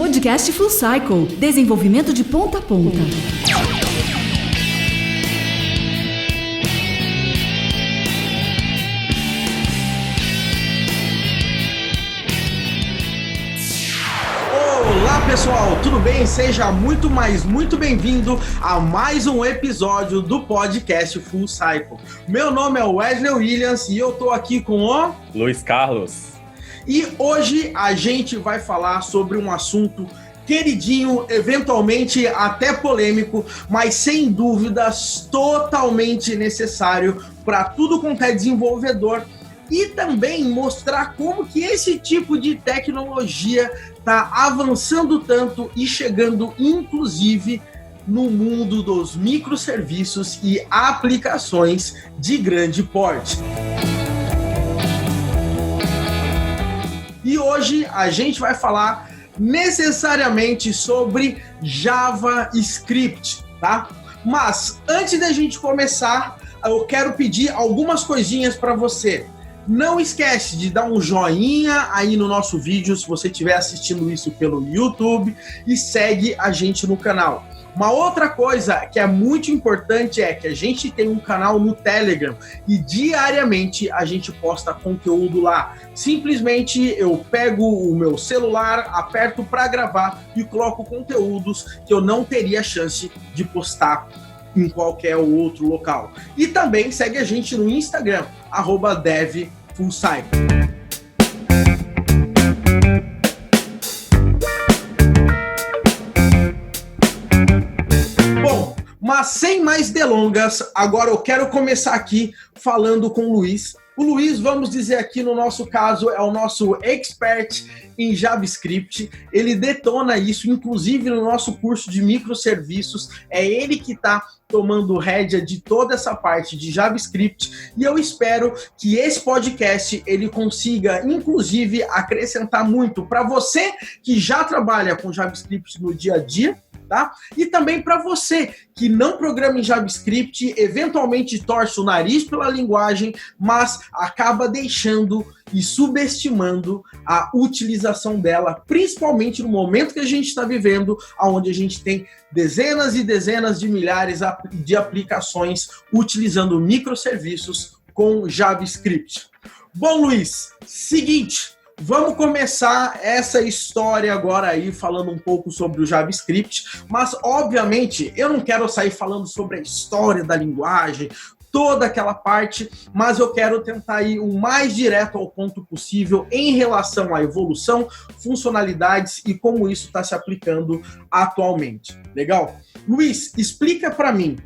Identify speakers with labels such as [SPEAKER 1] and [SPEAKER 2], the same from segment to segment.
[SPEAKER 1] Podcast Full Cycle, desenvolvimento de ponta a ponta.
[SPEAKER 2] Olá pessoal, tudo bem? Seja muito bem-vindo a mais um episódio do podcast Full Cycle. Meu nome é Wesley Williams e eu tô aqui com o
[SPEAKER 3] Luiz Carlos.
[SPEAKER 2] E hoje a gente vai falar sobre um assunto queridinho, eventualmente até polêmico, mas sem dúvidas totalmente necessário para tudo quanto é desenvolvedor, e também mostrar como que esse tipo de tecnologia está avançando tanto e chegando inclusive no mundo dos microserviços e aplicações de grande porte. E hoje a gente vai falar necessariamente sobre JavaScript, tá? Mas antes da gente começar, eu quero pedir algumas coisinhas para você. Não esquece de dar um joinha aí no nosso vídeo se você estiver assistindo isso pelo YouTube e segue a gente no canal. Uma outra coisa que é muito importante é que a gente tem um canal no Telegram e diariamente a gente posta conteúdo lá. Simplesmente eu pego o meu celular, aperto para gravar e coloco conteúdos que eu não teria chance de postar em qualquer outro local. E também segue a gente no Instagram, @devfullcycle. Bom, mas sem mais delongas, agora eu quero começar aqui falando com o Luiz. O Luiz, vamos dizer aqui no nosso caso, é o nosso expert em JavaScript. Ele detona isso, inclusive no nosso curso de microserviços. É ele que está tomando rédea de toda essa parte de JavaScript. E eu espero que esse podcast ele consiga, inclusive, acrescentar muito para você que já trabalha com JavaScript no dia a dia, tá? E também para você que não programa em JavaScript, eventualmente torce o nariz pela linguagem, mas acaba deixando e subestimando a utilização dela, principalmente no momento que a gente está vivendo, onde a gente tem dezenas e dezenas de milhares de aplicações utilizando microserviços com JavaScript. Bom, Luiz, seguinte, vamos começar essa história agora aí falando um pouco sobre o JavaScript, mas obviamente eu não quero sair falando sobre a história da linguagem, toda aquela parte, mas eu quero tentar ir o mais direto ao ponto possível em relação à evolução, funcionalidades e como isso está se aplicando atualmente. Legal? Luiz, explica para mim.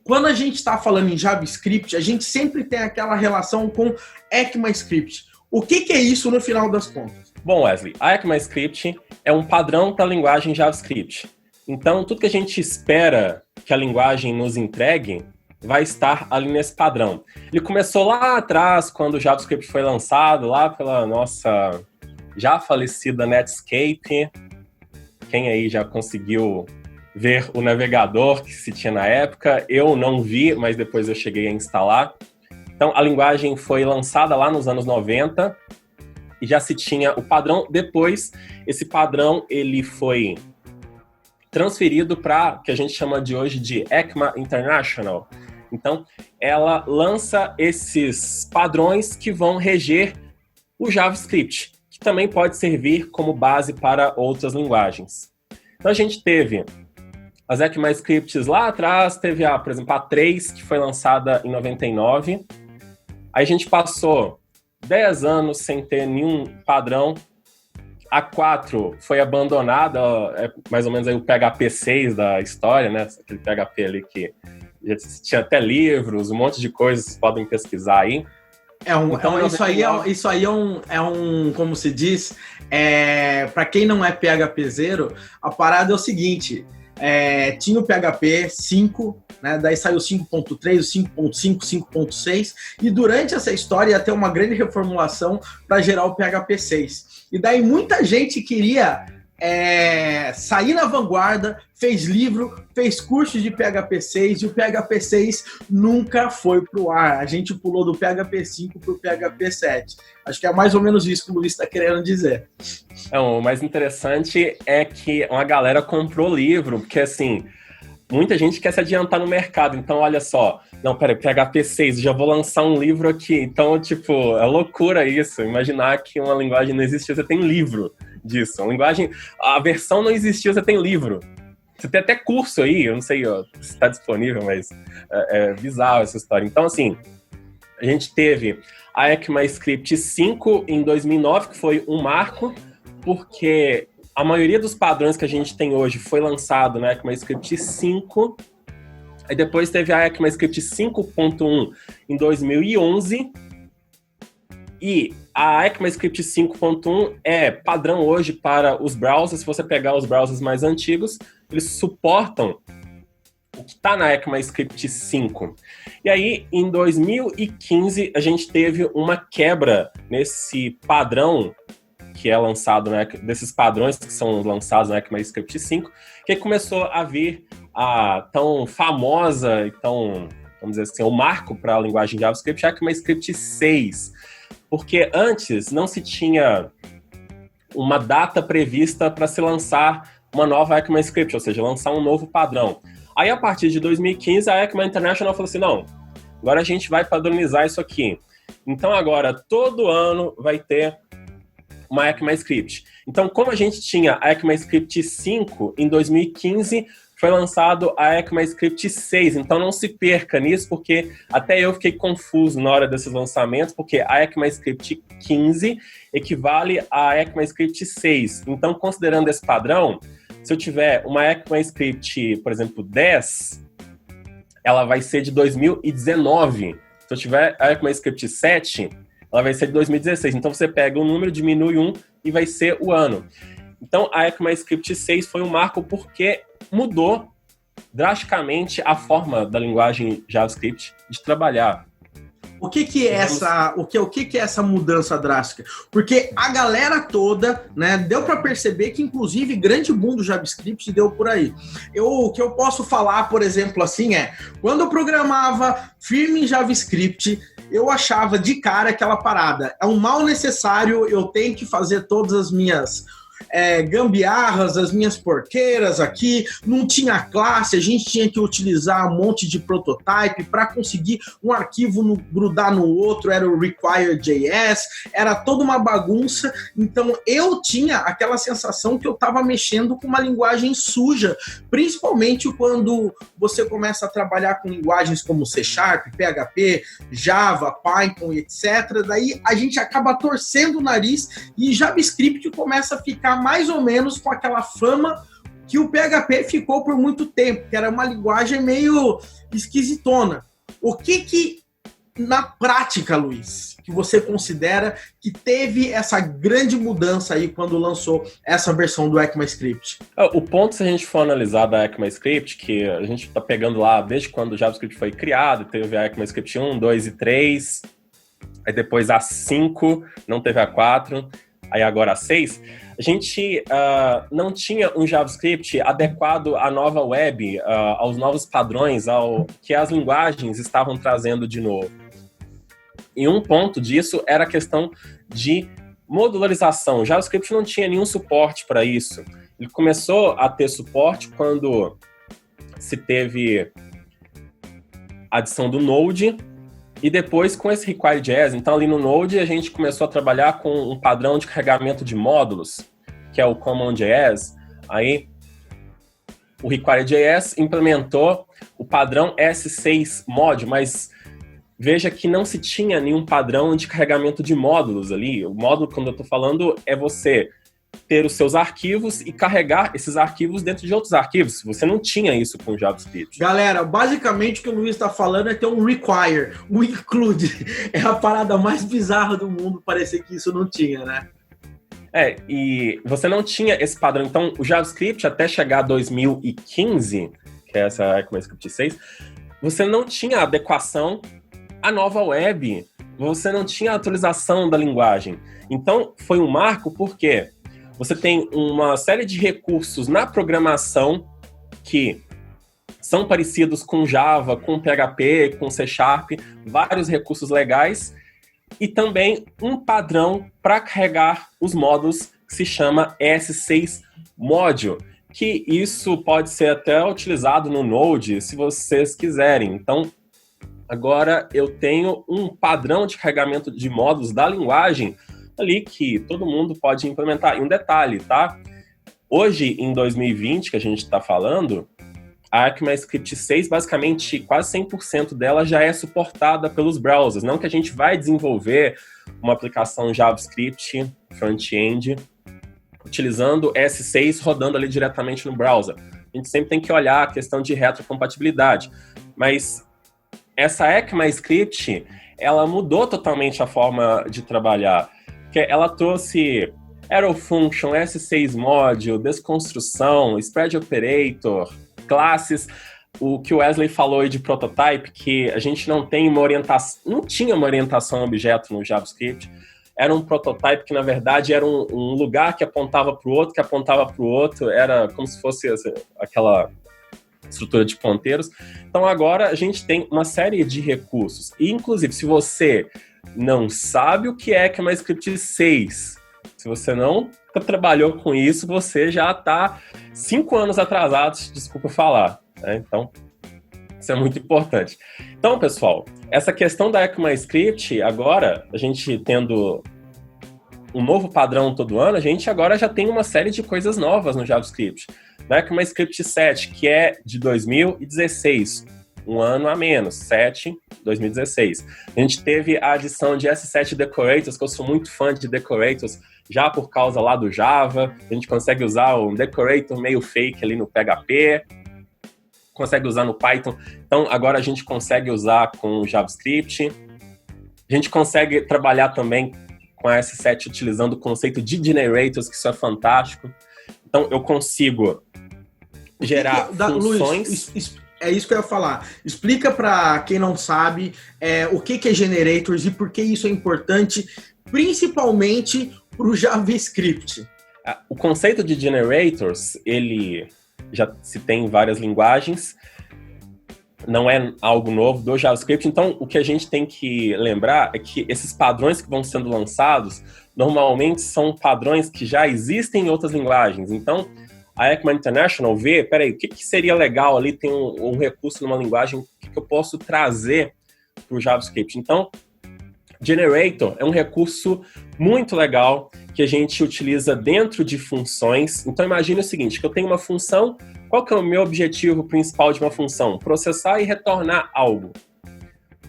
[SPEAKER 2] Quando a gente está falando em JavaScript, a gente sempre tem aquela relação com ECMAScript. O que é isso no final das contas?
[SPEAKER 3] Bom, Wesley, a ECMAScript é um padrão para a linguagem JavaScript. Então, tudo que a gente espera que a linguagem nos entregue vai estar ali nesse padrão. Ele começou lá atrás, quando o JavaScript foi lançado, lá pela nossa já falecida Netscape. Quem aí já conseguiu ver o navegador que se tinha na época? Eu não vi, mas depois eu cheguei a instalar. Então, a linguagem foi lançada lá nos anos 90 e já se tinha o padrão. Depois, esse padrão ele foi transferido para o que a gente chama de hoje de ECMA International. Então, ela lança esses padrões que vão reger o JavaScript, que também pode servir como base para outras linguagens. Então, a gente teve as ECMAScripts lá atrás, teve, por exemplo, a 3, que foi lançada em 99. Aí a gente passou 10 anos sem ter nenhum padrão. A 4 foi abandonada, é mais ou menos aí o PHP 6 da história, né? Aquele PHP ali que já tinha até livros, um monte de coisas, vocês podem pesquisar aí.
[SPEAKER 2] Então, isso aí é um, como se diz, para quem não é PHPzeiro, a parada é o seguinte, tinha o PHP 5, né, daí saiu o 5.3, o 5.5, 5.6, e durante essa história ia ter uma grande reformulação para gerar o PHP 6. E daí muita gente queria sair na vanguarda, fez livro, fez cursos de PHP 6 e o PHP 6 nunca foi pro ar. A gente pulou do PHP 5 pro PHP 7. Acho que é mais ou menos isso que o Luiz está querendo dizer.
[SPEAKER 3] O mais interessante é que uma galera comprou o livro, porque assim, muita gente quer se adiantar no mercado. Então, olha só, não, peraí, PHP 6, já vou lançar um livro aqui. Então, tipo, é loucura isso. Imaginar que uma linguagem não existia, você tem livro disso. Uma linguagem, a versão não existia, você tem livro. Você tem até curso aí, eu não sei se está disponível, mas é bizarro essa história. Então, assim, a gente teve a ECMAScript 5 em 2009, que foi um marco, porque a maioria dos padrões que a gente tem hoje foi lançado na ECMAScript 5. Aí depois teve a ECMAScript 5.1 em 2011. E a ECMAScript 5.1 é padrão hoje para os browsers. Se você pegar os browsers mais antigos, eles suportam o que está na ECMAScript 5. E aí, em 2015, a gente teve uma quebra nesse padrão que é lançado, né, desses padrões que são lançados na ECMAScript 5, que começou a vir a tão famosa e tão, vamos dizer assim, o marco para a linguagem JavaScript, a ECMAScript 6. Porque antes não se tinha uma data prevista para se lançar uma nova ECMAScript, ou seja, lançar um novo padrão. Aí, a partir de 2015, a ECMA International falou assim, não, agora a gente vai padronizar isso aqui. Então, agora, todo ano vai ter uma ECMAScript. Então, como a gente tinha a ECMAScript 5 em 2015, foi lançado a ECMAScript 6. Então, não se perca nisso, porque até eu fiquei confuso na hora desses lançamentos, porque a ECMAScript 15 equivale à ECMAScript 6. Então, considerando esse padrão, se eu tiver uma ECMAScript, por exemplo, 10, ela vai ser de 2019. Se eu tiver a ECMAScript 7, ela vai ser de 2016. Então, você pega o número, diminui um e vai ser o ano. Então, a ECMAScript 6 foi um marco porque mudou drasticamente a forma da linguagem JavaScript de trabalhar.
[SPEAKER 2] O que é essa mudança drástica? Porque a galera toda, né, deu para perceber que, inclusive, grande boom do JavaScript deu por aí. O que eu posso falar, por exemplo, assim, quando eu programava firme em JavaScript, eu achava de cara aquela parada. É um mal necessário, eu tenho que fazer todas as minhas gambiarras, as minhas porqueiras aqui, não tinha classe, a gente tinha que utilizar um monte de prototype para conseguir um arquivo grudar no outro, era o require.js, era toda uma bagunça. Então eu tinha aquela sensação que eu estava mexendo com uma linguagem suja, principalmente quando você começa a trabalhar com linguagens como C#, PHP, Java, Python, etc. Daí a gente acaba torcendo o nariz e JavaScript começa a ficar mais ou menos com aquela fama que o PHP ficou por muito tempo, que era uma linguagem meio esquisitona. O que na prática, Luiz, que você considera que teve essa grande mudança aí quando lançou essa versão do ECMAScript?
[SPEAKER 3] O ponto, se a gente for analisar da ECMAScript, que a gente está pegando lá desde quando o JavaScript foi criado, teve a ECMAScript 1, 2 e 3, aí depois a 5, não teve a 4, aí agora a 6, a gente não tinha um JavaScript adequado à nova web, aos novos padrões, ao que as linguagens estavam trazendo de novo. E um ponto disso era a questão de modularização. O JavaScript não tinha nenhum suporte para isso. Ele começou a ter suporte quando se teve a adição do Node, e depois com esse require.js, então ali no Node a gente começou a trabalhar com um padrão de carregamento de módulos, que é o common.js. Aí o require.js implementou o padrão S6 mod, mas veja que não se tinha nenhum padrão de carregamento de módulos ali. O módulo, quando eu estou falando, é você ter os seus arquivos e carregar esses arquivos dentro de outros arquivos. Você não tinha isso com o JavaScript.
[SPEAKER 2] Galera, basicamente o que o Luiz está falando é ter um require, um include. É a parada mais bizarra do mundo, parecer que isso não tinha, né?
[SPEAKER 3] E você não tinha esse padrão. Então, o JavaScript, até chegar a 2015, que é essa ECMAScript 6, você não tinha adequação à nova web. Você não tinha atualização da linguagem. Então, foi um marco porque Você tem uma série de recursos na programação que são parecidos com Java, com PHP, com C#, vários recursos legais, e também um padrão para carregar os módulos que se chama ES6 Module, que isso pode ser até utilizado no Node, se vocês quiserem. Então, agora eu tenho um padrão de carregamento de módulos da linguagem ali que todo mundo pode implementar. E um detalhe, tá? Hoje, em 2020, que a gente está falando, a ECMAScript 6, basicamente, quase 100% dela já é suportada pelos browsers. Não que a gente vai desenvolver uma aplicação JavaScript front-end utilizando ES6 rodando ali diretamente no browser. A gente sempre tem que olhar a questão de retrocompatibilidade. Mas essa ECMAScript, ela mudou totalmente a forma de trabalhar. Porque ela trouxe Arrow Function, ES6 Module, desconstrução, Spread Operator, classes, o que o Wesley falou aí de prototype, que a gente não tinha uma orientação a objeto no JavaScript. Era um prototype que, na verdade, era um lugar que apontava para o outro, que apontava para o outro, era como se fosse aquela estrutura de ponteiros. Então, agora a gente tem uma série de recursos. E, inclusive, se você não sabe o que é ECMAScript 6, se você não trabalhou com isso, você já está 5 anos atrasado, desculpa falar. Né? Então, isso é muito importante. Então, pessoal, essa questão da ECMAScript, agora, a gente tendo um novo padrão todo ano, a gente agora já tem uma série de coisas novas no JavaScript. Na ECMAScript 7, que é de 2016, um ano a menos, 7, 2016. A gente teve a adição de S7 Decorators, que eu sou muito fã de Decorators, já por causa lá do Java. A gente consegue usar um Decorator meio fake ali no PHP, consegue usar no Python. Então, agora a gente consegue usar com o JavaScript. A gente consegue trabalhar também com a S7 utilizando o conceito de generators, que isso é fantástico. Então, eu consigo gerar funções...
[SPEAKER 2] Luiz, é isso que eu ia falar. Explica para quem não sabe o que é generators e por que isso é importante, principalmente para o JavaScript.
[SPEAKER 3] O conceito de generators, ele já se tem em várias linguagens, não é algo novo do JavaScript. Então, o que a gente tem que lembrar é que esses padrões que vão sendo lançados, normalmente são padrões que já existem em outras linguagens. Então, a ECMA International vê, peraí, o que seria legal ali, tem um recurso numa linguagem, o que eu posso trazer para o JavaScript. Então, Generator é um recurso muito legal que a gente utiliza dentro de funções. Então, imagine o seguinte, que eu tenho uma função, qual que é o meu objetivo principal de uma função? Processar e retornar algo.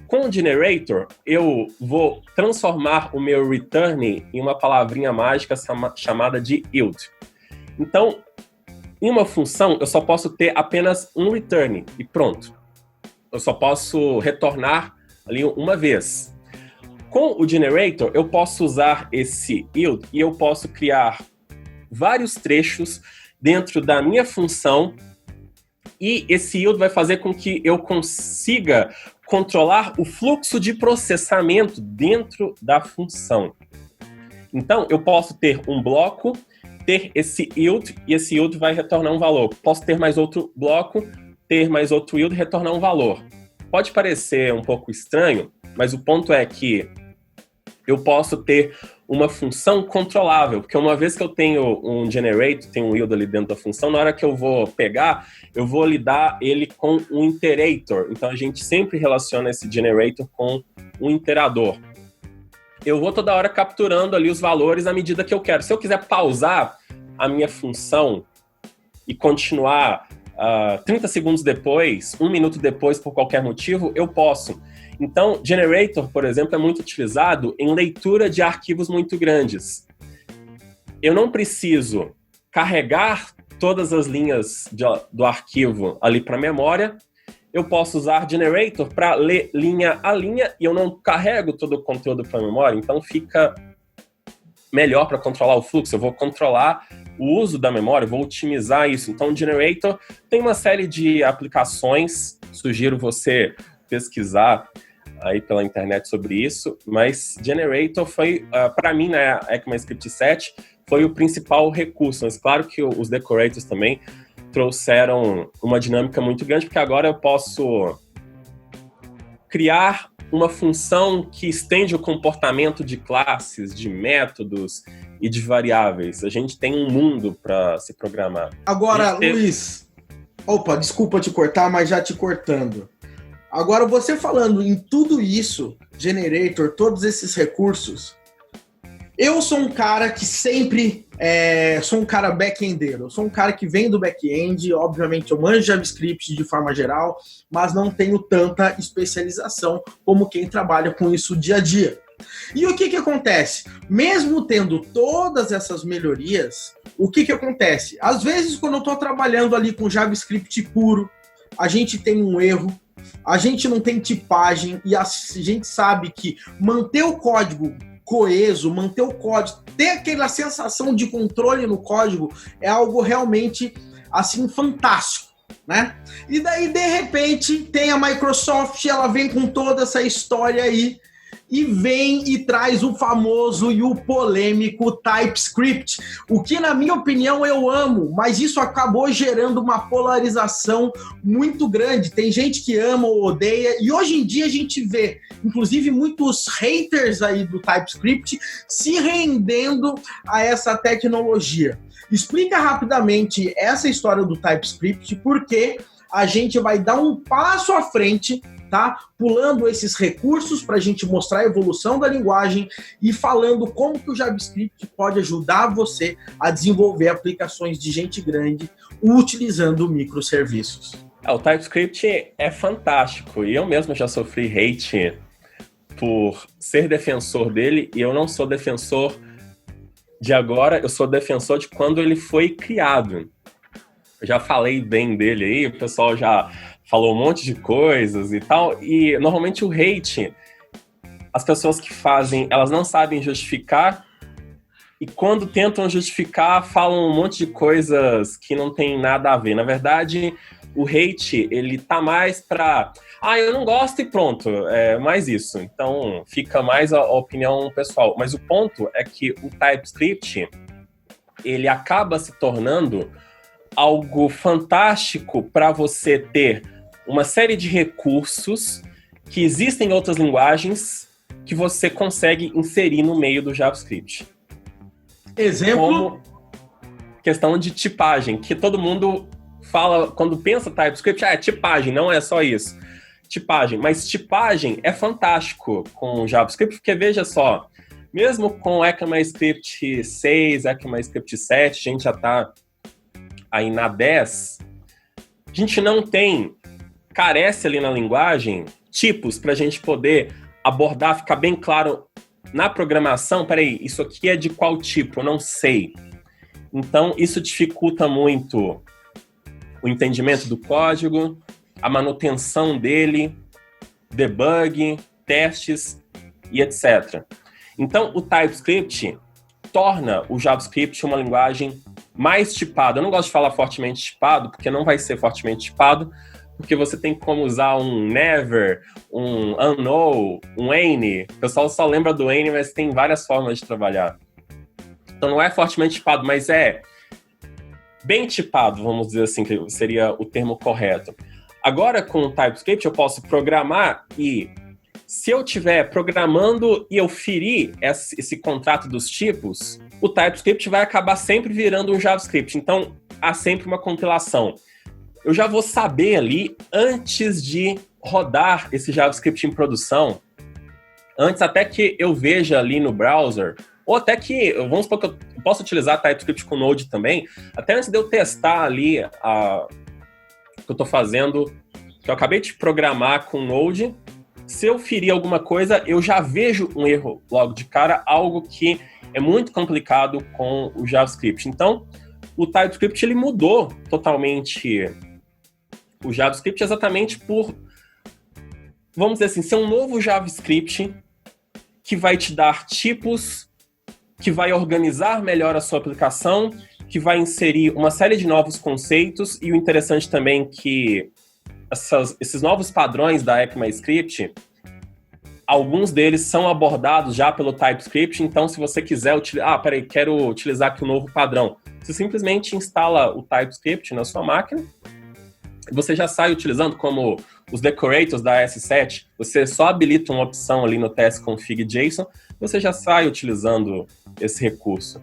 [SPEAKER 3] Com o Generator, eu vou transformar o meu return em uma palavrinha mágica chamada de yield. Então, em uma função, eu só posso ter apenas um return e pronto. Eu só posso retornar ali uma vez. Com o Generator, eu posso usar esse yield e eu posso criar vários trechos dentro da minha função e esse yield vai fazer com que eu consiga controlar o fluxo de processamento dentro da função. Então, eu posso ter um bloco, ter esse yield e esse yield vai retornar um valor. Posso ter mais outro bloco, ter mais outro yield e retornar um valor. Pode parecer um pouco estranho, mas o ponto é que eu posso ter uma função controlável, porque uma vez que eu tenho um generator, tenho um yield ali dentro da função, na hora que eu vou pegar, eu vou lidar ele com um iterator. Então, a gente sempre relaciona esse generator com um iterador. Eu vou toda hora capturando ali os valores à medida que eu quero. Se eu quiser pausar a minha função e continuar 30 segundos depois, 1 minuto depois, por qualquer motivo, eu posso. Então, Generator, por exemplo, é muito utilizado em leitura de arquivos muito grandes. Eu não preciso carregar todas as linhas do arquivo ali para a memória. Eu posso usar Generator para ler linha a linha e eu não carrego todo o conteúdo para a memória, então fica melhor para controlar o fluxo. Eu vou controlar o uso da memória, vou otimizar isso. Então, o Generator tem uma série de aplicações, sugiro você pesquisar aí pela internet sobre isso, mas Generator foi, para mim, né, ECMAScript 7 foi o principal recurso. Mas claro que os decorators também trouxeram uma dinâmica muito grande, porque agora eu posso criar uma função que estende o comportamento de classes, de métodos e de variáveis. A gente tem um mundo para se programar.
[SPEAKER 2] Agora, Luiz, opa, desculpa te cortar, mas já te cortando. Agora, você falando em tudo isso, Generator, todos esses recursos, eu sou um cara que sempre sou um cara back-endeiro. Eu sou um cara que vem do back-end, obviamente eu manjo JavaScript de forma geral, mas não tenho tanta especialização como quem trabalha com isso dia a dia. E o que acontece? Mesmo tendo todas essas melhorias, o que acontece? Às vezes, quando eu estou trabalhando ali com JavaScript puro, a gente tem um erro, a gente não tem tipagem e a gente sabe que manter o código coeso, manter o código, ter aquela sensação de controle no código é algo realmente, assim, fantástico, né? E daí, de repente, tem a Microsoft, ela vem com toda essa história aí e vem e traz o famoso e o polêmico TypeScript, o que, na minha opinião, eu amo, mas isso acabou gerando uma polarização muito grande. Tem gente que ama ou odeia, e hoje em dia a gente vê, inclusive, muitos haters aí do TypeScript se rendendo a essa tecnologia. Explica rapidamente essa história do TypeScript, porque a gente vai dar um passo à frente, tá? Pulando esses recursos para a gente mostrar a evolução da linguagem e falando como que o JavaScript pode ajudar você a desenvolver aplicações de gente grande utilizando microserviços.
[SPEAKER 3] O TypeScript é fantástico e eu mesmo já sofri hate por ser defensor dele, e eu não sou defensor de agora, eu sou defensor de quando ele foi criado. Eu já falei bem dele aí, o pessoal já falou um monte de coisas e tal, e normalmente o hate, as pessoas que fazem, elas não sabem justificar, e quando tentam justificar, falam um monte de coisas que não tem nada a ver. Na verdade, o hate, ele tá mais pra, eu não gosto e pronto, é mais isso. Então, fica mais a opinião pessoal. Mas o ponto é que o TypeScript, ele acaba se tornando algo fantástico para você ter uma série de recursos que existem em outras linguagens que você consegue inserir no meio do JavaScript.
[SPEAKER 2] Exemplo?
[SPEAKER 3] Como questão de tipagem, que todo mundo fala, quando pensa TypeScript, é tipagem, não é só isso. Tipagem, mas tipagem é fantástico com o JavaScript, porque veja só, mesmo com ECMAScript 6, ECMAScript 7, a gente já está aí na 10, a gente não carece ali na linguagem tipos para a gente poder abordar, ficar bem claro na programação. Peraí, isso aqui é de qual tipo? Eu não sei. Então, isso dificulta muito o entendimento do código, a manutenção dele, debug, testes e etc. Então, o TypeScript torna o JavaScript uma linguagem mais tipada. Eu não gosto de falar fortemente tipado, porque não vai ser fortemente tipado, porque você tem como usar um never, um unknown, um any. O pessoal só lembra do any, mas tem várias formas de trabalhar. Então não é fortemente tipado, mas é bem tipado, vamos dizer assim, que seria o termo correto. Agora, com o TypeScript, eu posso programar e, se eu estiver programando e eu ferir esse contrato dos tipos, o TypeScript vai acabar sempre virando um JavaScript. Então, há sempre uma compilação. Eu já vou saber ali, antes de rodar esse JavaScript em produção, antes até que eu veja ali no browser, ou até que, vamos supor que eu posso utilizar TypeScript com Node também, até antes de eu testar ali o que eu estou fazendo, que eu acabei de programar com Node, se eu ferir alguma coisa, eu já vejo um erro logo de cara, algo que é muito complicado com o JavaScript. Então, o TypeScript ele mudou totalmente o JavaScript exatamente por, vamos dizer assim, ser um novo JavaScript que vai te dar tipos, que vai organizar melhor a sua aplicação, que vai inserir uma série de novos conceitos, e o interessante também é que esses novos padrões da ECMAScript, alguns deles são abordados já pelo TypeScript, então se você quiser utilizar, quero utilizar aqui um novo padrão, você simplesmente instala o TypeScript na sua máquina, você já sai utilizando como os decorators da S7, você só habilita uma opção ali no testconfig.json, você já sai utilizando esse recurso.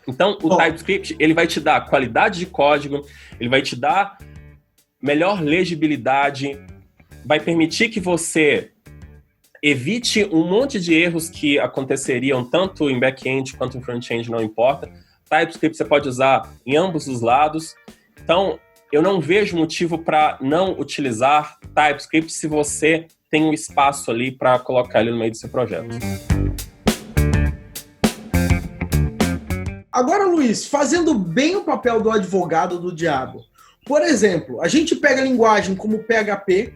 [SPEAKER 3] Então, o TypeScript, ele vai te dar qualidade de código, ele vai te dar melhor legibilidade, vai permitir que você evite um monte de erros que aconteceriam tanto em back-end quanto em front-end, não importa. TypeScript você pode usar em ambos os lados. Então, eu não vejo motivo para não utilizar TypeScript se você tem um espaço ali para colocar ele no meio do seu projeto.
[SPEAKER 2] Agora, Luiz, fazendo bem o papel do advogado do diabo. Por exemplo, a gente pega linguagem como PHP,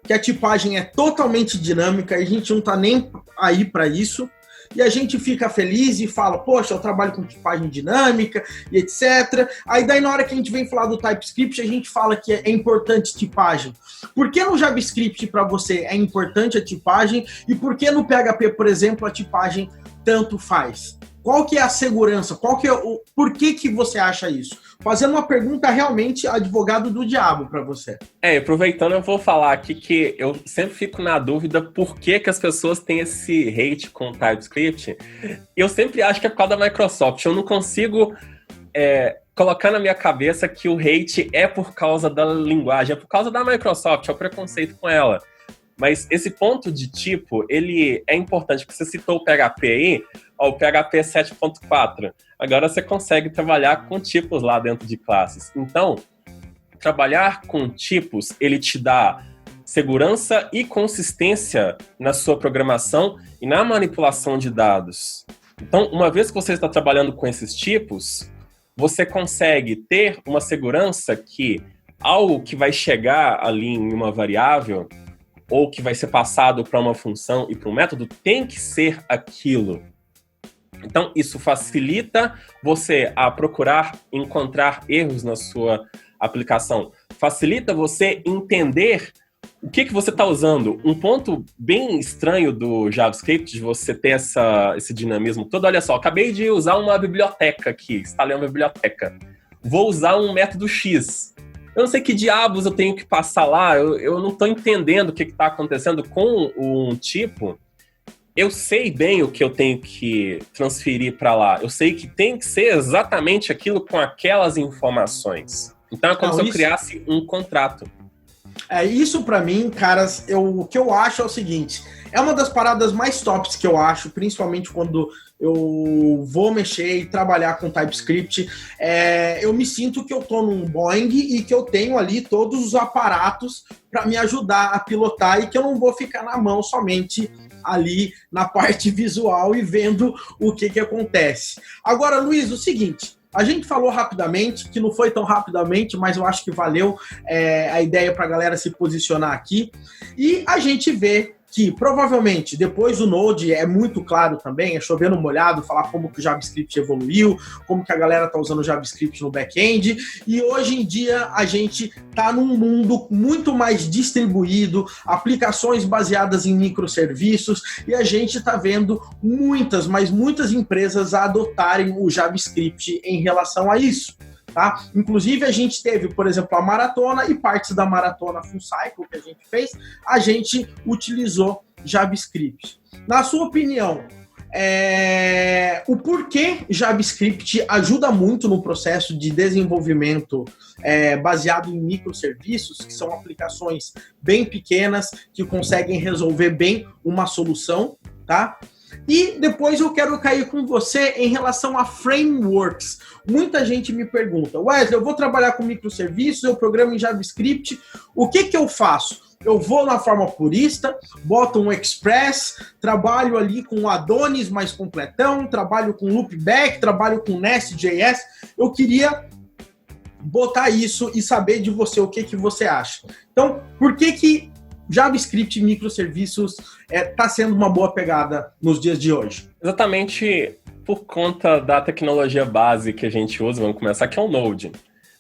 [SPEAKER 2] que a tipagem é totalmente dinâmica, e a gente não tá nem aí para isso, e a gente fica feliz e fala, poxa, eu trabalho com tipagem dinâmica e etc. Aí daí na hora que a gente vem falar do TypeScript, a gente fala que é importante tipagem. Por que no JavaScript para você é importante a tipagem e por que no PHP, por exemplo, a tipagem tanto faz? Qual que é a segurança? Por que você acha isso? Fazendo uma pergunta realmente advogado do diabo para você.
[SPEAKER 3] Aproveitando, eu vou falar aqui que eu sempre fico na dúvida por que as pessoas têm esse hate com o TypeScript. Eu sempre acho que é por causa da Microsoft. Eu não consigo colocar na minha cabeça que o hate é por causa da linguagem, é por causa da Microsoft, é o preconceito com ela. Mas esse ponto de tipo, ele é importante, porque você citou o PHP aí, o PHP 7.4. Agora você consegue trabalhar com tipos lá dentro de classes. Então, trabalhar com tipos, ele te dá segurança e consistência na sua programação e na manipulação de dados. Então, uma vez que você está trabalhando com esses tipos, você consegue ter uma segurança que algo que vai chegar ali em uma variável ou que vai ser passado para uma função e para um método, tem que ser aquilo. Então, isso facilita você a procurar encontrar erros na sua aplicação. Facilita você entender o que você está usando. Um ponto bem estranho do JavaScript, de você ter esse dinamismo todo. Olha só, acabei de usar uma biblioteca aqui, instalei uma biblioteca. Vou usar um método X. Eu não sei que diabos eu tenho que passar lá, eu não estou entendendo o que está acontecendo com um tipo. Eu sei bem o que eu tenho que transferir para lá. Eu sei que tem que ser exatamente aquilo com aquelas informações. Então é como se eu criasse um contrato.
[SPEAKER 2] Isso para mim, caras, o que eu acho é o seguinte, é uma das paradas mais tops que eu acho, principalmente quando eu vou mexer e trabalhar com TypeScript, eu me sinto que eu tô num Boeing e que eu tenho ali todos os aparatos para me ajudar a pilotar e que eu não vou ficar na mão somente ali na parte visual e vendo o que acontece. Agora, Luiz, o seguinte, a gente falou rapidamente, que não foi tão rapidamente, mas eu acho que valeu a ideia para a galera se posicionar aqui. E a gente vê que provavelmente depois do Node é muito claro também, é chover no molhado, falar como que o JavaScript evoluiu, como que a galera está usando o JavaScript no back-end, e hoje em dia a gente está num mundo muito mais distribuído, aplicações baseadas em microserviços, e a gente está vendo muitas, mas muitas empresas adotarem o JavaScript em relação a isso. Tá? Inclusive a gente teve, por exemplo, a maratona e partes da maratona Full Cycle que a gente fez, a gente utilizou JavaScript. Na sua opinião, o porquê JavaScript ajuda muito no processo de desenvolvimento baseado em microserviços, que são aplicações bem pequenas que conseguem resolver bem uma solução, tá? E depois eu quero cair com você em relação a frameworks. Muita gente me pergunta, Wesley, eu vou trabalhar com microserviços, eu programo em JavaScript, o que eu faço? Eu vou na forma purista, boto um Express, trabalho ali com Adonis mais completão, trabalho com Loopback, trabalho com Nest.js. Eu queria botar isso e saber de você o que você acha. Então, por que JavaScript e microserviços está sendo uma boa pegada nos dias de hoje?
[SPEAKER 3] Exatamente por conta da tecnologia base que a gente usa, vamos começar, que é o Node.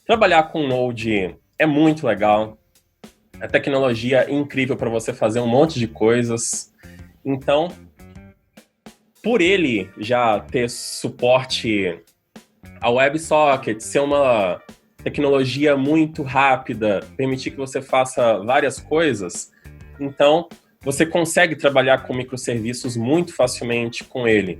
[SPEAKER 3] Trabalhar com Node é muito legal. A tecnologia é incrível para você fazer um monte de coisas. Então, por ele já ter suporte ao WebSocket, ser uma tecnologia muito rápida, permitir que você faça várias coisas, então você consegue trabalhar com microserviços muito facilmente com ele.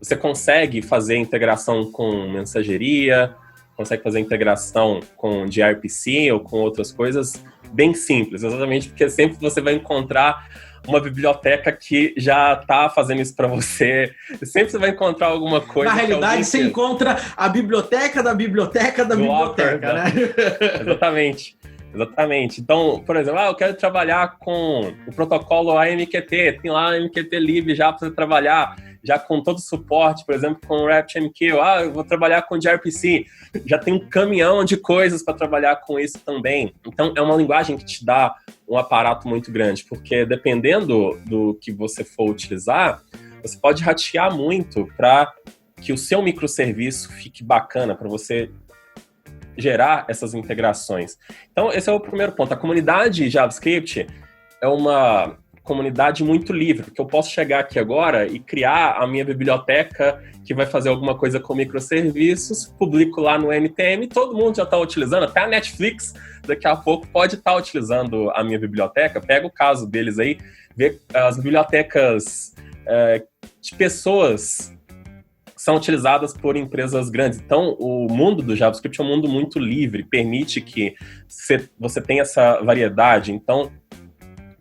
[SPEAKER 3] Você consegue fazer integração com mensageria, consegue fazer integração com gRPC ou com outras coisas bem simples, exatamente porque sempre você vai encontrar uma biblioteca que já está fazendo isso para você. Sempre você vai encontrar alguma coisa.
[SPEAKER 2] Na realidade, você encontra a biblioteca da biblioteca da biblioteca, né?
[SPEAKER 3] Exatamente. Então, por exemplo, eu quero trabalhar com o protocolo AMQT, tem lá a MQT Lib já para você trabalhar, já com todo o suporte, por exemplo, com o RabbitMQ, eu vou trabalhar com gRPC, já tem um caminhão de coisas para trabalhar com isso também. Então, é uma linguagem que te dá um aparato muito grande, porque dependendo do que você for utilizar, você pode ratear muito para que o seu microserviço fique bacana, para você gerar essas integrações. Então, esse é o primeiro ponto. A comunidade JavaScript é uma comunidade muito livre, porque eu posso chegar aqui agora e criar a minha biblioteca que vai fazer alguma coisa com microserviços, publico lá no NPM, todo mundo já está utilizando, até a Netflix daqui a pouco pode estar utilizando a minha biblioteca. Pega o caso deles aí, vê as bibliotecas de pessoas são utilizadas por empresas grandes. Então, o mundo do JavaScript é um mundo muito livre, permite que você tenha essa variedade. Então,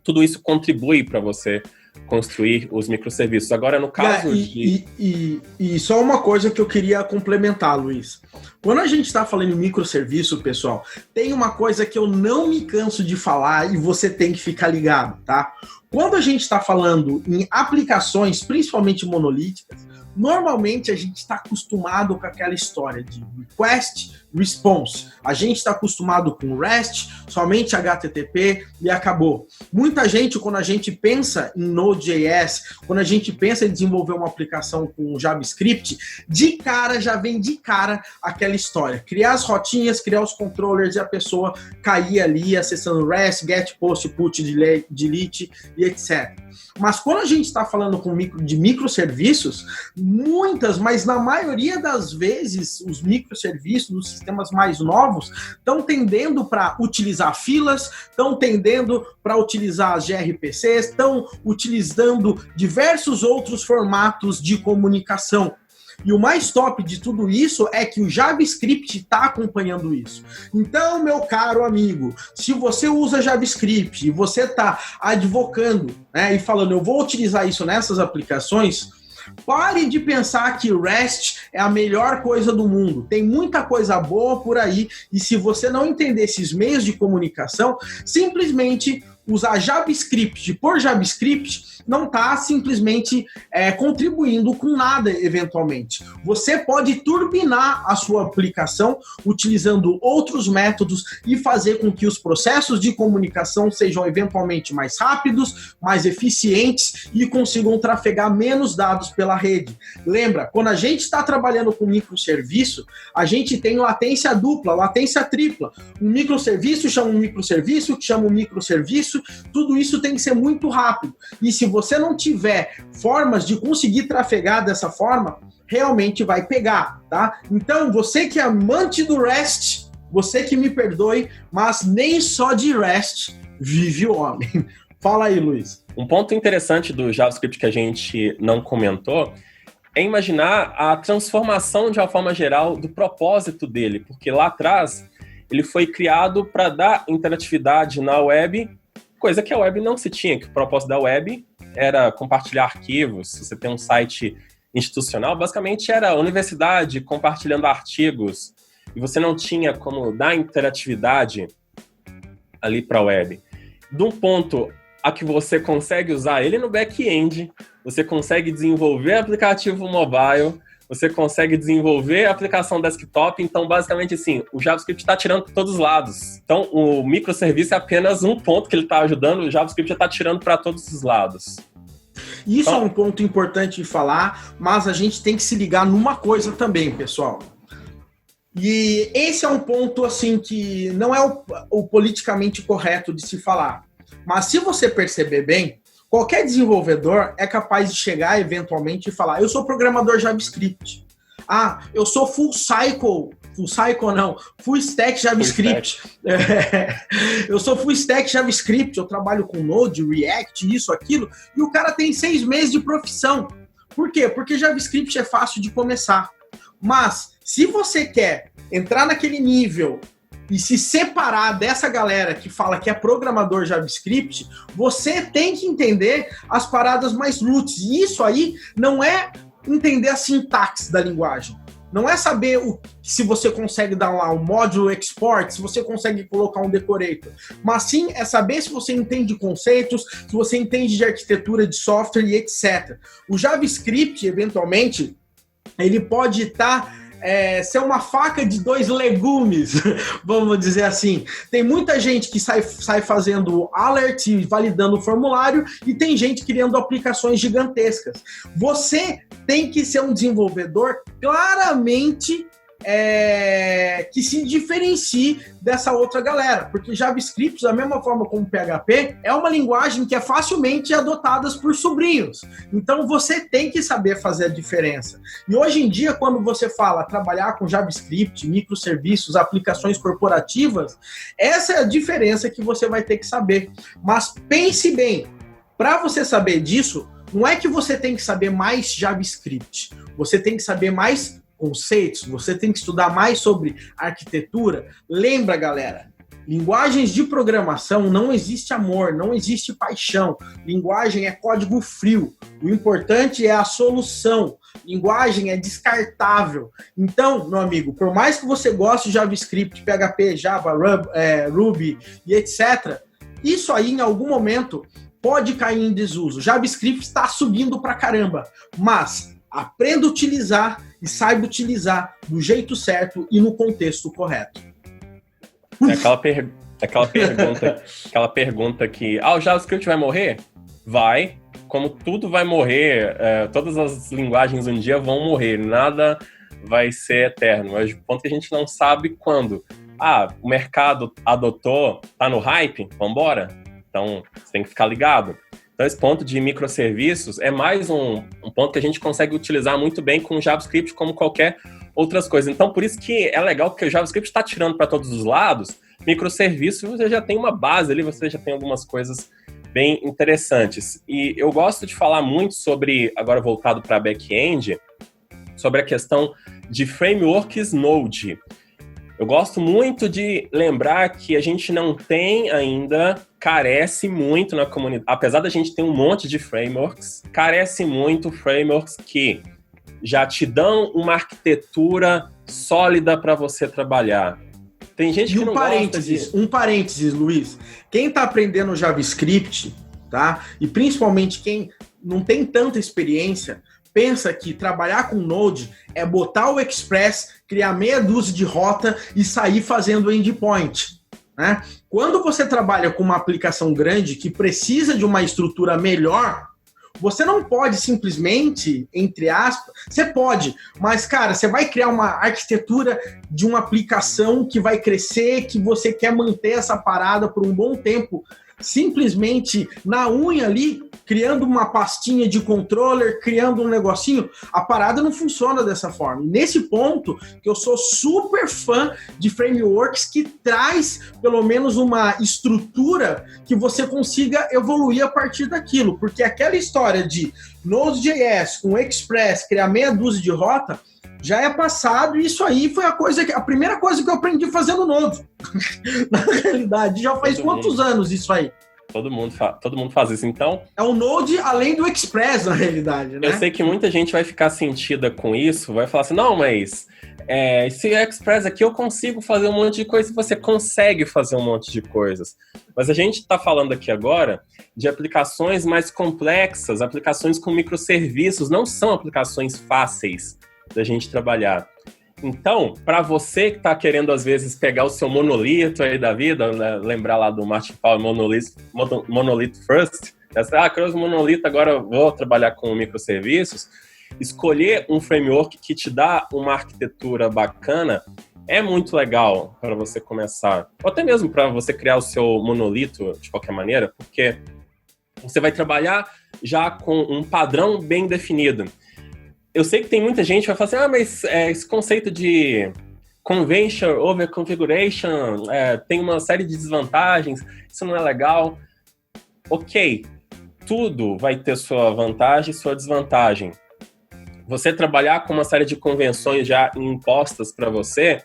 [SPEAKER 3] tudo isso contribui para você construir os microserviços. Agora, no caso
[SPEAKER 2] E só uma coisa que eu queria complementar, Luiz. Quando a gente está falando em microserviço, pessoal, tem uma coisa que eu não me canso de falar e você tem que ficar ligado, tá? Quando a gente está falando em aplicações, principalmente monolíticas, normalmente a gente está acostumado com aquela história de request, response. A gente está acostumado com REST, somente HTTP e acabou. Muita gente, quando a gente pensa em Node.js, quando a gente pensa em desenvolver uma aplicação com JavaScript, de cara já vem de cara aquela história. Criar as rotinhas, criar os controllers e a pessoa cair ali acessando REST, GET, POST, PUT, DELETE e etc. Mas quando a gente está falando de microserviços, muitas, mas na maioria das vezes, os microserviços dos sistemas mais novos estão tendendo para utilizar filas, estão tendendo para utilizar as gRPCs, estão utilizando diversos outros formatos de comunicação. E o mais top de tudo isso é que o JavaScript está acompanhando isso. Então, meu caro amigo, se você usa JavaScript e você está advocando, né, e falando, eu vou utilizar isso nessas aplicações, pare de pensar que REST é a melhor coisa do mundo. Tem muita coisa boa por aí e se você não entender esses meios de comunicação, simplesmente usar JavaScript por JavaScript não está simplesmente contribuindo com nada eventualmente. Você pode turbinar a sua aplicação utilizando outros métodos e fazer com que os processos de comunicação sejam eventualmente mais rápidos, mais eficientes e consigam trafegar menos dados pela rede. Lembra, quando a gente está trabalhando com microserviço, a gente tem latência dupla, latência tripla. Um microserviço chama um microserviço, que chama um microserviço, tudo isso tem que ser muito rápido. E se você não tiver formas de conseguir trafegar dessa forma, realmente vai pegar, tá? Então, você que é amante do REST, você que me perdoe, mas nem só de REST vive o homem. Fala aí, Luiz.
[SPEAKER 3] Um ponto interessante do JavaScript que a gente não comentou é imaginar a transformação, de uma forma geral, do propósito dele, porque lá atrás ele foi criado para dar interatividade na web, coisa que a web não se tinha, que o propósito da web era compartilhar arquivos. Se você tem um site institucional, basicamente era a universidade compartilhando artigos, e você não tinha como dar interatividade ali para a web. De um ponto a que você consegue usar ele no back-end, você consegue desenvolver aplicativo mobile, você consegue desenvolver aplicação desktop. Então, basicamente, assim, o JavaScript está tirando para todos os lados. Então, o microserviço é apenas um ponto que ele está ajudando, o JavaScript já está tirando para todos os lados.
[SPEAKER 2] Isso é um ponto importante de falar, mas a gente tem que se ligar numa coisa também, pessoal. E esse é um ponto, assim, que não é o politicamente correto de se falar. Mas se você perceber bem, Qualquer desenvolvedor é capaz de chegar eventualmente e falar, eu sou programador JavaScript. Ah, eu sou full stack JavaScript. Eu sou full stack JavaScript, eu trabalho com Node, React, isso, aquilo, e o cara tem 6 meses de profissão. Por quê? Porque JavaScript é fácil de começar. Mas, se você quer entrar naquele nível e se separar dessa galera que fala que é programador JavaScript, você tem que entender as paradas mais roots. E isso aí não é entender a sintaxe da linguagem. Não é saber se você consegue dar lá um módulo export, se você consegue colocar um decorator. Mas sim é saber se você entende conceitos, se você entende de arquitetura de software e etc. O JavaScript, eventualmente, ele pode ser uma faca de 2 legumes, vamos dizer assim. Tem muita gente que sai fazendo alert e validando o formulário e tem gente criando aplicações gigantescas. Você tem que ser um desenvolvedor claramente que se diferencie dessa outra galera, porque JavaScript, da mesma forma como PHP, é uma linguagem que é facilmente adotada por sobrinhos. Então você tem que saber fazer a diferença. E hoje em dia, quando você fala trabalhar com JavaScript, microserviços, aplicações corporativas, essa é a diferença que você vai ter que saber. Mas pense bem, para você saber disso, não é que você tem que saber mais JavaScript, você tem que saber mais conceitos, você tem que estudar mais sobre arquitetura. Lembra, galera, linguagens de programação não existe amor, não existe paixão. Linguagem é código frio. O importante é a solução. Linguagem é descartável. Então, meu amigo, por mais que você goste de JavaScript, PHP, Java, Ruby e etc., isso aí, em algum momento, pode cair em desuso. JavaScript está subindo pra caramba, mas aprenda a utilizar e saiba utilizar do jeito certo e no contexto correto.
[SPEAKER 3] Aquela pergunta que, o JavaScript vai morrer? Vai, como tudo vai morrer, todas as linguagens um dia vão morrer, nada vai ser eterno, mas o ponto que a gente não sabe quando. O mercado adotou, tá no hype, vambora? Então, você tem que ficar ligado. Então, esse ponto de microserviços é mais um ponto que a gente consegue utilizar muito bem com o JavaScript, como qualquer outras coisas. Então, por isso que é legal, porque o JavaScript está tirando para todos os lados. Microserviços, você já tem uma base ali, você já tem algumas coisas bem interessantes. E eu gosto de falar muito sobre, agora voltado para back-end, sobre a questão de frameworks Node. Eu gosto muito de lembrar que a gente não tem ainda, carece muito na comunidade, apesar da gente ter um monte de frameworks, carece muito frameworks que já te dão uma arquitetura sólida para você trabalhar. Tem gente que não gosta de...
[SPEAKER 2] Um parênteses, Luiz. Quem está aprendendo JavaScript, tá? E principalmente quem não tem tanta experiência, pensa que trabalhar com Node é botar o Express, criar meia dúzia de rota e sair fazendo endpoint, né? Quando você trabalha com uma aplicação grande que precisa de uma estrutura melhor, você não pode simplesmente, entre aspas, você pode, mas, cara, você vai criar uma arquitetura de uma aplicação que vai crescer, que você quer manter essa parada por um bom tempo, simplesmente na unha ali, criando uma pastinha de controller, criando um negocinho, a parada não funciona dessa forma. E nesse ponto, que eu sou super fã de frameworks que traz, pelo menos, uma estrutura que você consiga evoluir a partir daquilo, porque aquela história de Node.js com Express, criar meia dúzia de rota, já é passado, e isso aí foi a primeira coisa que eu aprendi fazendo Node. Na realidade, já faz quantos anos isso aí?
[SPEAKER 3] Todo mundo faz isso, então...
[SPEAKER 2] É o Node além do Express, na realidade, né?
[SPEAKER 3] Eu sei que muita gente vai ficar sentida com isso, vai falar assim, não, mas esse Express aqui eu consigo fazer um monte de coisa, e você consegue fazer um monte de coisas. Mas a gente está falando aqui agora de aplicações mais complexas, aplicações com microserviços, não são aplicações fáceis da gente trabalhar. Então, para você que está querendo, às vezes, pegar o seu monolito aí da vida, né? Lembrar lá do Martin Powell, Monolith First, criou um monolito, agora eu vou trabalhar com microserviços, escolher um framework que te dá uma arquitetura bacana é muito legal para você começar. Ou até mesmo para você criar o seu monolito de qualquer maneira, porque Você vai trabalhar já com um padrão bem definido. Eu sei que tem muita gente que vai falar assim, mas esse conceito de convention over configuration tem uma série de desvantagens, isso não é legal. Ok, tudo vai ter sua vantagem e sua desvantagem. Você trabalhar com uma série de convenções já impostas para você,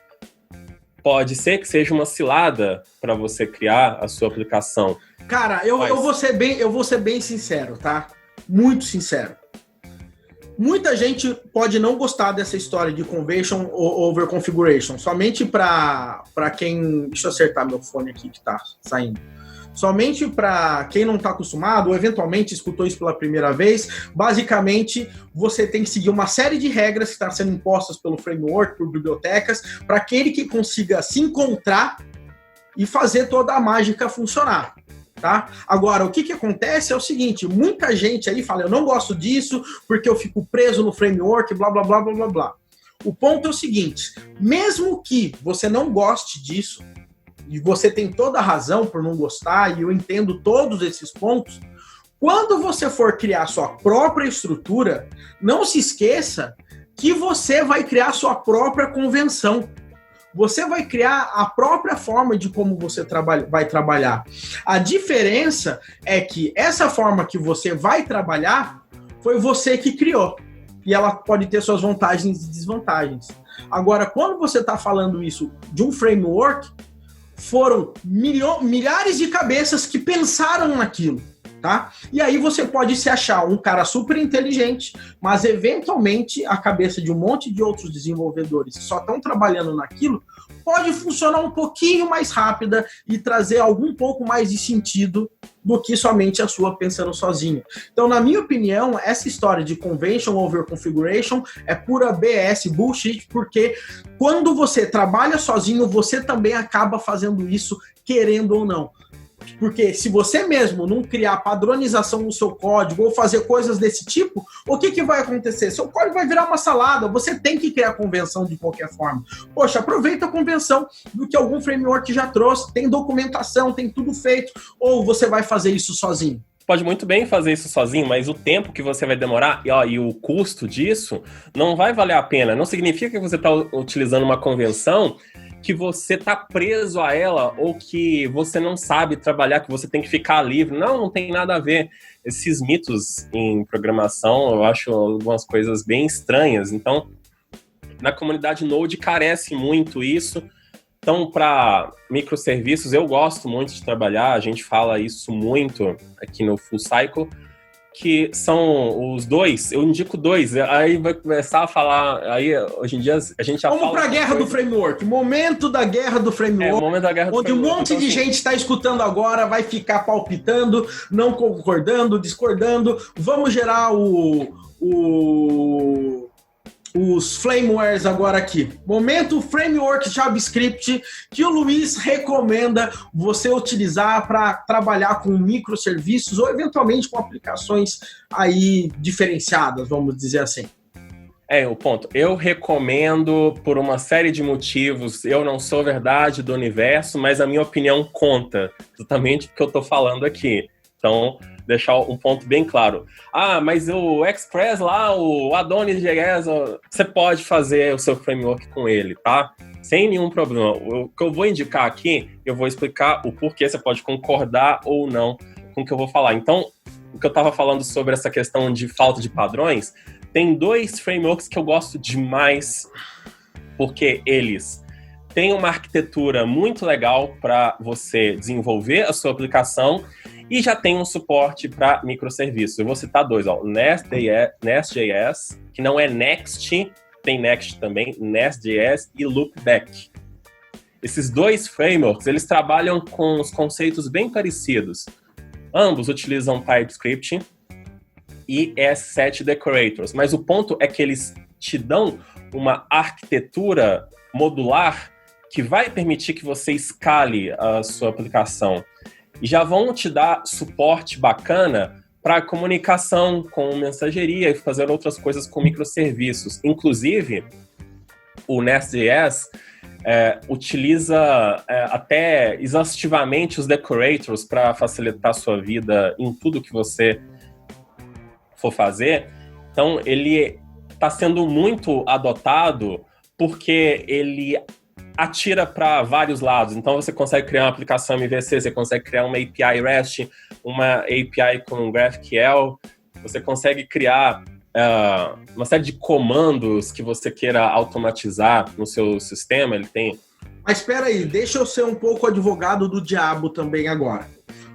[SPEAKER 3] pode ser que seja uma cilada para você criar a sua aplicação.
[SPEAKER 2] Cara, eu vou ser bem sincero, tá? Muito sincero. Muita gente pode não gostar dessa história de convention over configuration. Somente para quem... Deixa eu acertar meu fone aqui que tá saindo. Somente para quem não está acostumado ou eventualmente escutou isso pela primeira vez, basicamente você tem que seguir uma série de regras que estão sendo impostas pelo framework, por bibliotecas, para aquele que consiga se encontrar e fazer toda a mágica funcionar. Tá? Agora, o que acontece é o seguinte, muita gente aí fala, eu não gosto disso porque eu fico preso no framework, blá, blá, blá, blá, blá, blá. O ponto é o seguinte, mesmo que você não goste disso, e você tem toda a razão por não gostar, e eu entendo todos esses pontos, quando você for criar sua própria estrutura, não se esqueça que você vai criar sua própria convenção. Você vai criar a própria forma de como você vai trabalhar. A diferença é que essa forma que você vai trabalhar foi você que criou. E ela pode ter suas vantagens e desvantagens. Agora, quando você está falando isso de um framework, foram milhares de cabeças que pensaram naquilo, tá? E aí você pode se achar um cara super inteligente, mas eventualmente a cabeça de um monte de outros desenvolvedores que só estão trabalhando naquilo pode funcionar um pouquinho mais rápida e trazer algum pouco mais de sentido do que somente a sua pensando sozinho. Então, na minha opinião, essa história de convention over configuration é pura BS, bullshit, porque quando você trabalha sozinho, você também acaba fazendo isso, querendo ou não. Porque se você mesmo não criar padronização no seu código ou fazer coisas desse tipo, o que vai acontecer? Seu código vai virar uma salada, você tem que criar convenção de qualquer forma. Poxa, aproveita a convenção do que algum framework já trouxe, tem documentação, tem tudo feito, ou você vai fazer isso sozinho?
[SPEAKER 3] Pode muito bem fazer isso sozinho, mas o tempo que você vai demorar e o custo disso não vai valer a pena. Não significa que você está utilizando uma convenção que você está preso a ela ou que você não sabe trabalhar, que você tem que ficar livre. Não tem nada a ver. Esses mitos em programação, eu acho algumas coisas bem estranhas. Então, na comunidade Node carece muito isso. Então, para microserviços, eu gosto muito de trabalhar, a gente fala isso muito aqui no Full Cycle, que são os dois, eu indico dois, aí vai começar a falar, aí hoje em dia a gente já
[SPEAKER 2] Vamos
[SPEAKER 3] fala...
[SPEAKER 2] Vamos para a guerra do framework, momento da guerra do framework,
[SPEAKER 3] momento da guerra do
[SPEAKER 2] onde
[SPEAKER 3] framework.
[SPEAKER 2] Um monte de gente está escutando agora, vai ficar palpitando, não concordando, discordando, vamos gerar os framewares agora aqui. Momento framework JavaScript que o Luiz recomenda você utilizar para trabalhar com microserviços ou eventualmente com aplicações aí diferenciadas, vamos dizer assim.
[SPEAKER 3] O ponto. Eu recomendo por uma série de motivos. Eu não sou verdade do universo, mas a minha opinião conta. Exatamente o que eu estou falando aqui. Então, deixar um ponto bem claro. Mas o Express lá, o Adonis.js, você pode fazer o seu framework com ele, tá? Sem nenhum problema. O que eu vou indicar aqui, eu vou explicar o porquê você pode concordar ou não com o que eu vou falar. Então, o que eu estava falando sobre essa questão de falta de padrões, tem dois frameworks que eu gosto demais, porque eles têm uma arquitetura muito legal para você desenvolver a sua aplicação e já tem um suporte para microserviços. Eu vou citar dois, Nest.js, que não é Next, tem Next também, Nest.js e Loopback. Esses dois frameworks, eles trabalham com os conceitos bem parecidos. Ambos utilizam TypeScript e ES7 Decorators, mas o ponto é que eles te dão uma arquitetura modular que vai permitir que você escale a sua aplicação. E já vão te dar suporte bacana para comunicação com mensageria e fazer outras coisas com microserviços. Inclusive, o Nest.js utiliza até exaustivamente os decorators para facilitar a sua vida em tudo que você for fazer. Então, ele está sendo muito adotado porque ele atira para vários lados. Então, você consegue criar uma aplicação MVC, você consegue criar uma API REST, uma API com GraphQL, você consegue criar uma série de comandos que você queira automatizar no seu sistema. Ele tem...
[SPEAKER 2] Mas espera aí, deixa eu ser um pouco advogado do diabo também agora.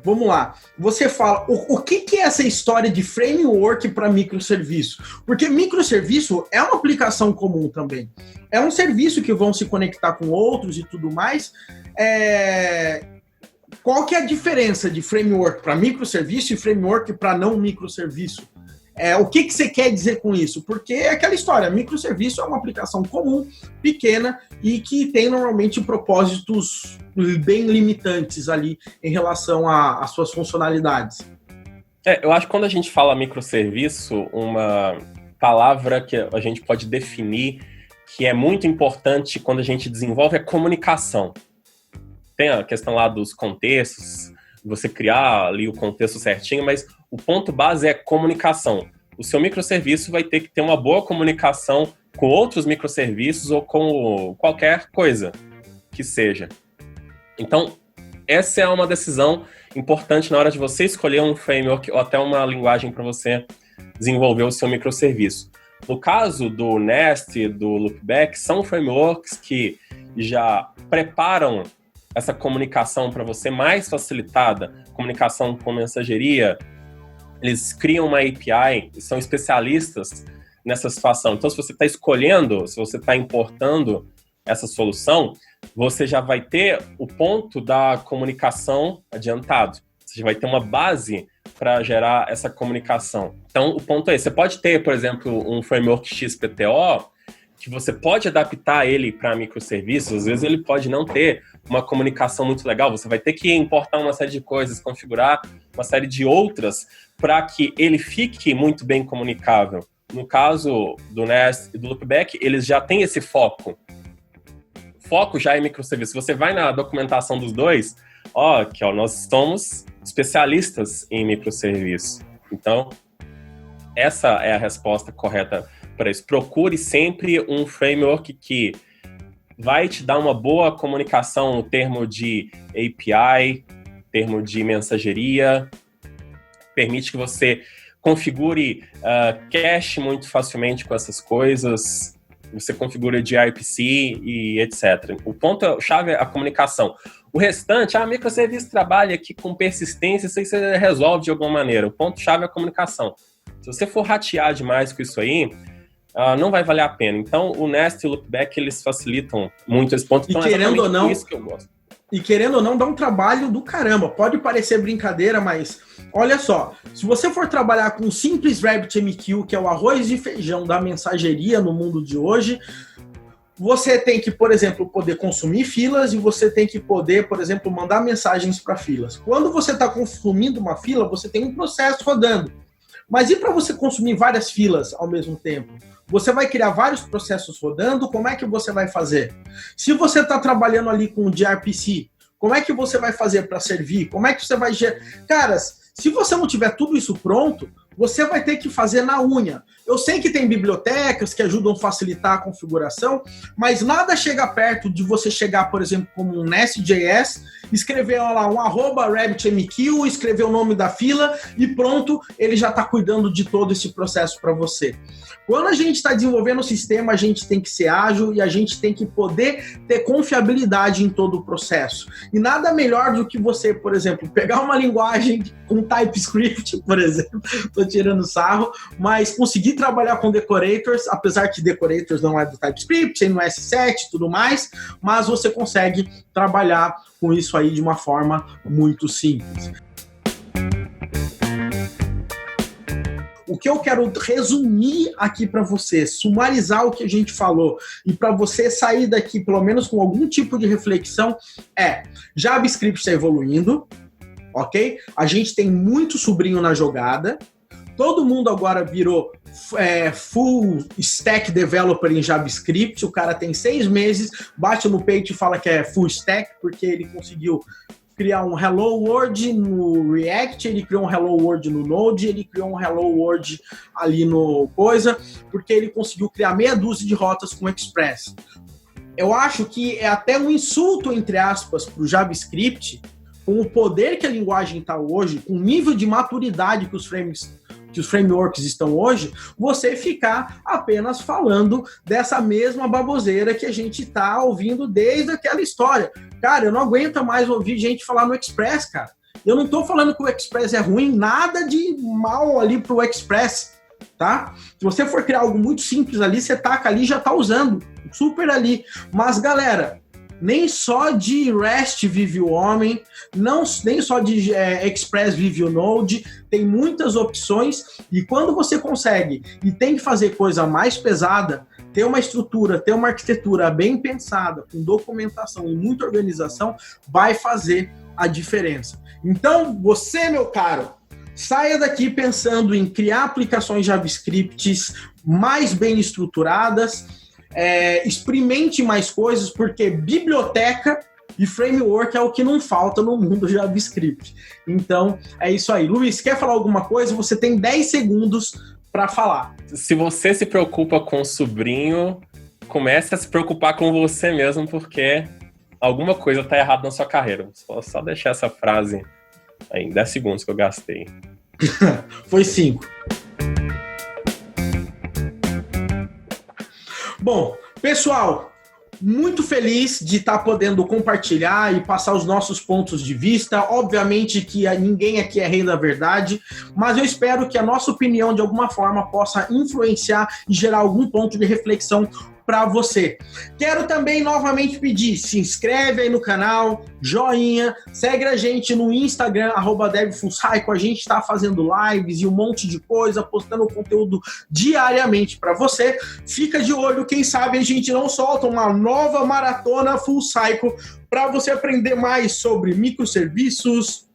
[SPEAKER 2] Vamos lá. Você fala, o que é essa história de framework para microserviço? Porque microserviço é uma aplicação comum também. É um serviço que vão se conectar com outros e tudo mais. Qual que é a diferença de framework para microserviço e framework para não microserviço? O que você quer dizer com isso? Porque é aquela história, microserviço é uma aplicação comum, pequena e que tem normalmente propósitos bem limitantes ali em relação às suas funcionalidades.
[SPEAKER 3] Eu acho que quando a gente fala microserviço, uma palavra que a gente pode definir que é muito importante quando a gente desenvolve é comunicação. Tem a questão lá dos contextos, você criar ali o contexto certinho, mas o ponto base é comunicação. O seu microserviço vai ter que ter uma boa comunicação com outros microserviços ou com qualquer coisa que seja. Então, essa é uma decisão importante na hora de você escolher um framework ou até uma linguagem para você desenvolver o seu microserviço. No caso do Nest e do Loopback, são frameworks que já preparam essa comunicação para você mais facilitada, comunicação com mensageria. Eles criam uma API e são especialistas nessa situação. Então, se você está escolhendo, se você está importando essa solução, você já vai ter o ponto da comunicação adiantado. Você já vai ter uma base para gerar essa comunicação. Então, o ponto é esse. Você pode ter, por exemplo, um framework XPTO, que você pode adaptar ele para microserviços. Às vezes ele pode não ter uma comunicação muito legal. Você vai ter que importar uma série de coisas, configurar uma série de outras para que ele fique muito bem comunicável. No caso do Nest e do Loopback, eles já têm esse foco. O foco já é microserviço. Você vai na documentação dos dois, nós somos especialistas em microserviço. Então, essa é a resposta correta para isso. Procure sempre um framework que vai te dar uma boa comunicação no termo de API, termo de mensageria, permite que você configure cache muito facilmente com essas coisas, você configura gRPC e etc. O ponto-chave é a comunicação. O restante, microserviço trabalha aqui com persistência, isso aí você resolve de alguma maneira. O ponto-chave é a comunicação. Se você for ratear demais com isso aí, não vai valer a pena. Então, o Nest e o Loopback, eles facilitam muito esse ponto. Então,
[SPEAKER 2] querendo ou não,
[SPEAKER 3] isso que eu gosto.
[SPEAKER 2] E querendo ou não, dá um trabalho do caramba. Pode parecer brincadeira, mas olha só. Se você for trabalhar com o simples RabbitMQ, que é o arroz e feijão da mensageria no mundo de hoje, você tem que, por exemplo, poder consumir filas e você tem que poder, por exemplo, mandar mensagens para filas. Quando você está consumindo uma fila, você tem um processo rodando. Mas e para você consumir várias filas ao mesmo tempo? Você vai criar vários processos rodando, como é que você vai fazer? Se você está trabalhando ali com o gRPC, como é que você vai fazer para servir? Como é que você vai... Caras, se você não tiver tudo isso pronto, você vai ter que fazer na unha. Eu sei que tem bibliotecas que ajudam a facilitar a configuração, mas nada chega perto de você chegar, por exemplo, como um Nest.js, escrever lá um @RabbitMQ, escrever o nome da fila e pronto, ele já está cuidando de todo esse processo para você. Quando a gente está desenvolvendo o sistema, a gente tem que ser ágil e a gente tem que poder ter confiabilidade em todo o processo. E nada melhor do que você, por exemplo, pegar uma linguagem com TypeScript, por exemplo, estou tirando sarro, mas conseguir trabalhar com decorators, apesar que decorators não é do TypeScript, no S7 e tudo mais, mas você consegue trabalhar com isso aí de uma forma muito simples. O que eu quero resumir aqui para você, sumarizar o que a gente falou e para você sair daqui pelo menos com algum tipo de reflexão é: JavaScript está evoluindo, ok? A gente tem muito sobrinho na jogada, todo mundo agora virou full stack developer em JavaScript, o cara tem 6 meses, bate no peito e fala que é full stack, porque ele conseguiu criar um Hello World no React, ele criou um Hello World no Node, ele criou um Hello World ali no coisa, porque ele conseguiu criar meia dúzia de rotas com Express. Eu acho que é até um insulto, entre aspas, para o JavaScript, com o poder que a linguagem está hoje, com o nível de maturidade que os frameworks estão hoje, você ficar apenas falando dessa mesma baboseira que a gente está ouvindo desde aquela história. Cara, eu não aguento mais ouvir gente falar no Express, cara. Eu não estou falando que o Express é ruim, nada de mal ali pro Express, tá? Se você for criar algo muito simples ali, você taca ali e já tá usando, super ali. Mas, galera, nem só de REST vive o homem, nem só de Express vive o Node, tem muitas opções, e quando você consegue e tem que fazer coisa mais pesada, ter uma estrutura, ter uma arquitetura bem pensada, com documentação e muita organização, vai fazer a diferença. Então, você, meu caro, saia daqui pensando em criar aplicações JavaScript mais bem estruturadas, experimente mais coisas, porque biblioteca e framework é o que não falta no mundo JavaScript. Então, é isso aí. Luiz, quer falar alguma coisa? Você tem 10 segundos para falar. Se você se preocupa com o sobrinho, comece a se preocupar com você mesmo, porque alguma coisa está errada na sua carreira. Só deixar essa frase aí, 10 segundos que eu gastei. Foi 5. Bom, pessoal, muito feliz de estar podendo compartilhar e passar os nossos pontos de vista. Obviamente que ninguém aqui é rei da verdade, mas eu espero que a nossa opinião, de alguma forma, possa influenciar e gerar algum ponto de reflexão para você. Quero também novamente pedir, se inscreve aí no canal, joinha, segue a gente no Instagram, @devfullcycle, a gente está fazendo lives e um monte de coisa, postando conteúdo diariamente para você. Fica de olho, quem sabe a gente não solta uma nova maratona Full Cycle para você aprender mais sobre microserviços,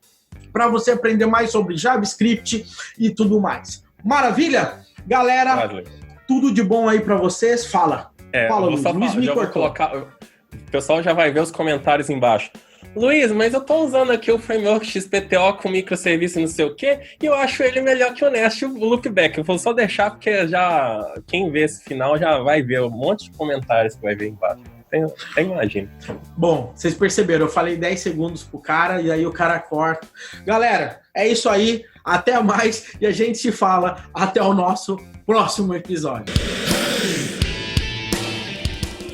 [SPEAKER 2] para você aprender mais sobre JavaScript e tudo mais. Maravilha? Galera, tudo de bom aí para vocês. Fala, Luiz, me cortou. O pessoal já vai ver os comentários embaixo. Luiz, mas eu tô usando aqui o framework XPTO com microserviço e não sei o quê, e eu acho ele melhor que o Nest, o Loopback. Eu vou só deixar porque já quem vê esse final já vai ver um monte de comentários que vai ver embaixo. Até imagino. Bom, vocês perceberam, eu falei 10 segundos pro cara e aí o cara corta. Galera, é isso aí. Até mais e a gente se fala até o nosso próximo episódio.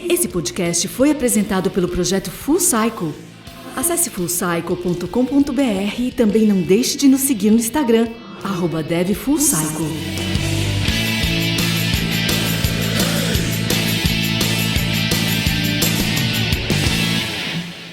[SPEAKER 1] Esse podcast foi apresentado pelo projeto Full Cycle. Acesse fullcycle.com.br e também não deixe de nos seguir no Instagram, @devfullcycle.